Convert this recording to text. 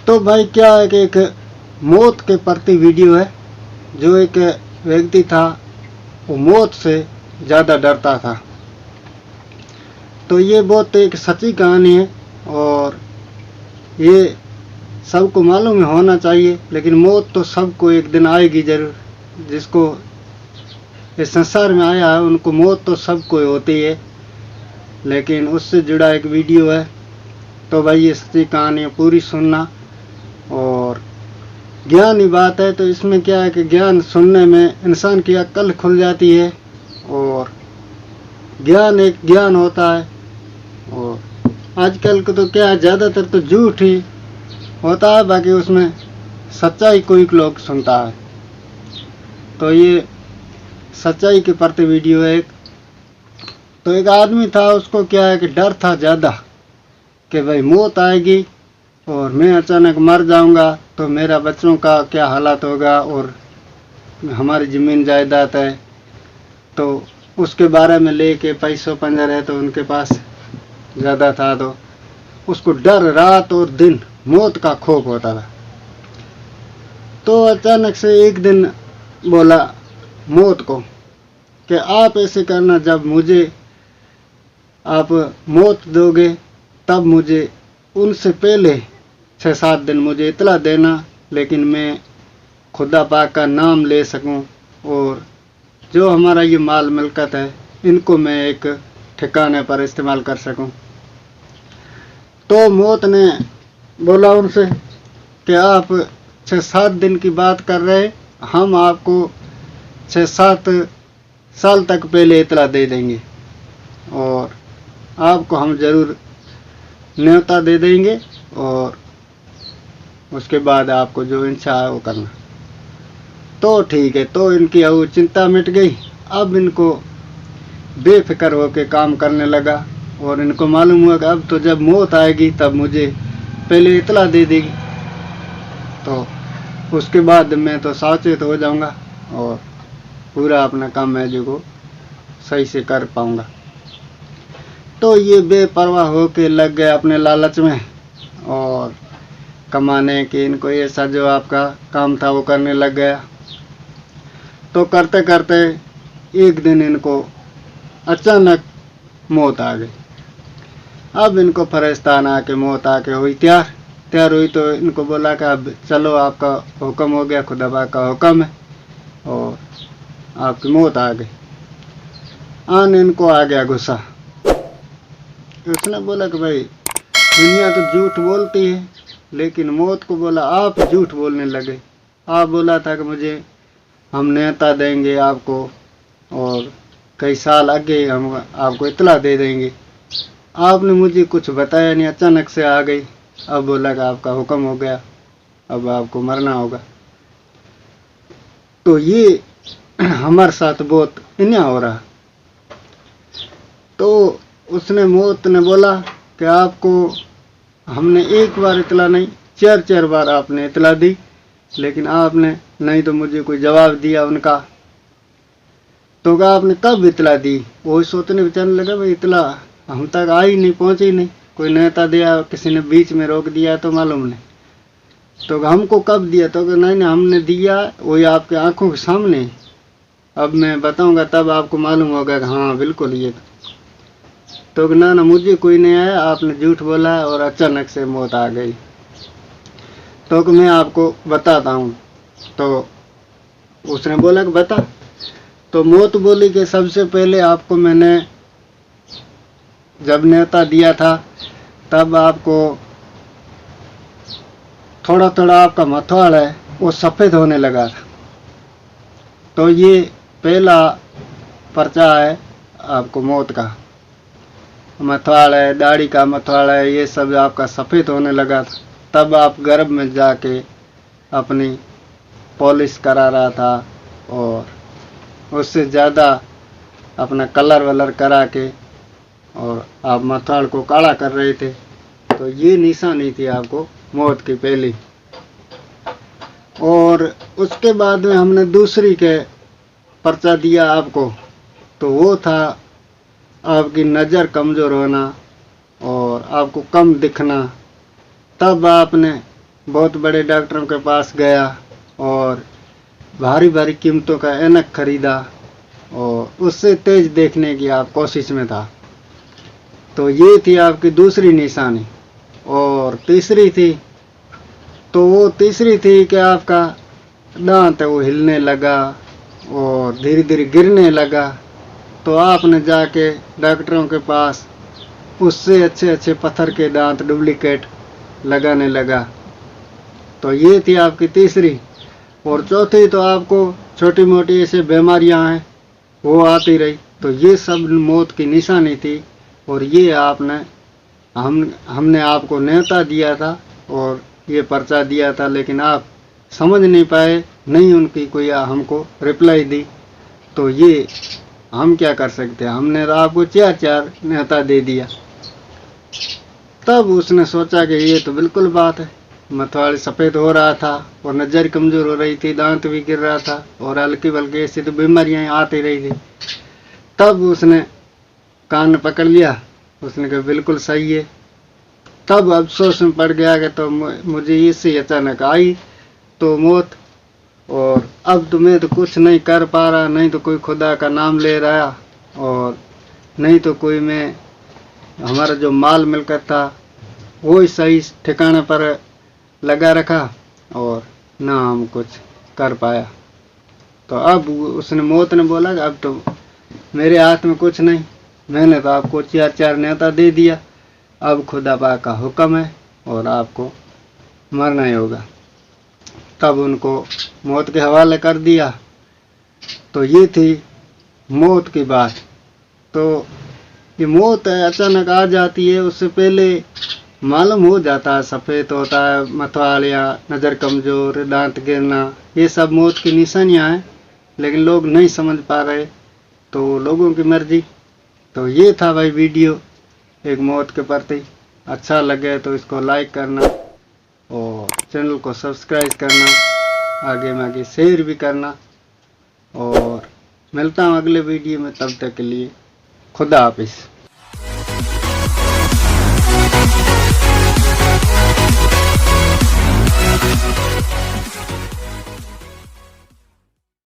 तो भाई क्या है कि एक मौत के प्रति वीडियो है। जो एक व्यक्ति था वो मौत से ज़्यादा डरता था। तो ये बहुत एक सच्ची कहानी है और ये सबको मालूम होना चाहिए। लेकिन मौत तो सबको एक दिन आएगी जरूर। जिसको इस संसार में आया है उनको मौत तो सबको होती है। लेकिन उससे जुड़ा एक वीडियो है। तो भाई ये सच्ची कहानी है, पूरी सुनना। और ज्ञान ही बात है। तो इसमें क्या है कि ज्ञान सुनने में इंसान की अक्ल खुल जाती है और ज्ञान एक ज्ञान होता है। और आजकल को तो क्या है, ज़्यादातर तो झूठ ही होता है, बाकी उसमें सच्चाई कोई लोग सुनता है। तो ये सच्चाई के प्रति वीडियो है एक। तो एक आदमी था, उसको क्या है कि डर था ज़्यादा कि भाई मौत आएगी और मैं अचानक मर जाऊंगा तो मेरा बच्चों का क्या हालात होगा। और हमारी ज़मीन जायदाद है तो उसके बारे में लेके पैसों पंजर है तो उनके पास ज़्यादा था। तो उसको डर रात और दिन मौत का खौफ होता था। तो अचानक से एक दिन बोला मौत को कि आप ऐसे करना, जब मुझे आप मौत दोगे तब मुझे उनसे पहले 6-7 दिन मुझे इतला देना, लेकिन मैं खुदा पाक का नाम ले सकूं और जो हमारा ये माल मिल्कत है इनको मैं एक ठिकाने पर इस्तेमाल कर सकूं। तो मौत ने बोला उनसे कि आप 6-7 दिन की बात कर रहे, हम आपको 6-7 साल तक पहले इतला दे देंगे और आपको हम ज़रूर न्योता दे देंगे और उसके बाद आपको जो इच्छा है वो करना। तो ठीक है। तो इनकी वो चिंता मिट गई। अब इनको बेफिक्र होकर काम करने लगा और इनको मालूम हुआ कि अब तो जब मौत आएगी तब मुझे पहले इतला दे देगी, तो उसके बाद मैं तो सावचेत हो जाऊंगा और पूरा अपना काम है जो को सही से कर पाऊंगा। तो ये बेपरवाह होके लग गए अपने लालच में और कमाने की इनको ऐसा जो आपका काम था वो करने लग गया। तो करते करते एक दिन इनको अचानक मौत आ गई। अब इनको फरिश्तान आके मौत आके हुई तैयार हुई। तो इनको बोला कि अब चलो आपका हुक्म हो गया, खुदा पाक का हुक्म है और आपकी मौत आ गई। आन इनको आ गया गुस्सा। उसने बोला कि भाई दुनिया तो झूठ बोलती है, लेकिन मौत को बोला आप झूठ बोलने लगे। आप बोला था कि मुझे हम न्योता देंगे आपको और कई साल आगे हम आपको इतला दे देंगे। आपने मुझे कुछ बताया नहीं, अचानक से आ गई। अब बोला कि आपका हुक्म हो गया, अब आपको मरना होगा। तो ये हमारे साथ बहुत अन्याय हो रहा। तो उसने मौत ने बोला कि आपको हमने एक बार इतला नहीं 4-4 बार आपने इतला दी, लेकिन आपने नहीं तो मुझे कोई जवाब दिया उनका। तो कहा आपने कब इतला दी? वो सोचने विचारने लगा भाई इतला हम तक आई नहीं, पहुंची नहीं, कोई न्योता दिया किसी ने बीच में रोक दिया तो मालूम नहीं। तो हमको कब दिया? तो नहीं हमने दिया वही आपके आंखों के सामने, अब मैं बताऊंगा तब आपको मालूम होगा कि हाँ बिल्कुल ये। तो ना मुझे कोई नहीं आया, आपने झूठ बोला और अचानक से मौत आ गई। तो मैं आपको बताता हूँ। तो उसने बोला कि बता। तो मौत बोली कि सबसे पहले आपको मैंने जब न्योता दिया था तब आपको थोड़ा थोड़ा आपका मथवाड़ है वो सफ़ेद होने लगा था। तो ये पहला पर्चा है आपको मौत का। मथवाड़ है, दाढ़ी का मथवाड़ है, ये सब आपका सफ़ेद होने लगा था। तब आप गर्भ में जाके अपनी पॉलिश करा रहा था और उससे ज़्यादा अपना कलर वलर करा के और आप मथवाड़ को काला कर रहे थे। तो ये निशानी थी आपको मौत की पहली। और उसके बाद में हमने दूसरी के पर्चा दिया आपको, तो वो था आपकी नज़र कमज़ोर होना और आपको कम दिखना। तब आपने बहुत बड़े डॉक्टरों के पास गया और भारी भारी कीमतों का ऐनक खरीदा और उससे तेज देखने की आप कोशिश में था। तो ये थी आपकी दूसरी निशानी। और तीसरी थी, तो वो तीसरी थी कि आपका दांत है वो हिलने लगा और धीरे धीरे गिरने लगा। तो आपने जाके डॉक्टरों के पास उससे अच्छे अच्छे पत्थर के दांत डुप्लीकेट लगाने लगा। तो ये थी आपकी तीसरी। और चौथी तो आपको छोटी मोटी ऐसे बीमारियां हैं वो आती रही। तो ये सब मौत की निशानी थी। और ये हमने आपको न्योता दिया था और ये पर्चा दिया था, लेकिन आप समझ नहीं पाए, नहीं उनकी कोई हमको रिप्लाई दी। तो ये हम क्या कर सकते हैं, हमने तो आपको 4 न्योता दे दिया। तब उसने सोचा कि ये तो बिल्कुल बात है, मतवाड़ी सफ़ेद हो रहा था और नज़र कमज़ोर हो रही थी, दांत भी गिर रहा था और हल्की बल्कि ऐसी तो बीमारियां आती रही थी। तब उसने कान पकड़ लिया, उसने कहा बिल्कुल सही है। तब अफसोस में पड़ गया कि तो मुझे इससे अचानक आई तो मौत, और अब तो मैं तो कुछ नहीं कर पा रहा, नहीं तो कोई खुदा का नाम ले रहा और नहीं तो कोई मैं हमारा जो माल मिलकर था वो ही सही ठिकाने पर लगा रखा और ना हम कुछ कर पाया। तो अब उसने मौत ने बोला कि अब तो मेरे हाथ में कुछ नहीं, मैंने तो आपको 4 न्योता दे दिया, अब खुदा पाक का हुक्म है और आपको मरना ही होगा। तब उनको मौत के हवाले कर दिया। तो ये थी मौत की बात। तो ये मौत है अचानक आ जाती है, उससे पहले मालूम हो जाता है, सफ़ेद होता है मतवाड़ियाँ, नज़र कमज़ोर, दांत गिरना, ये सब मौत की निशानियाँ हैं, लेकिन लोग नहीं समझ पा रहे। तो लोगों की मर्जी। तो ये था भाई वीडियो एक मौत के प्रति। अच्छा लगे तो इसको लाइक करना और चैनल को सब्सक्राइब करना, आगे शेयर भी करना। और मिलता हूँ अगले वीडियो में, तब तक के लिए खुदा हाफिज़।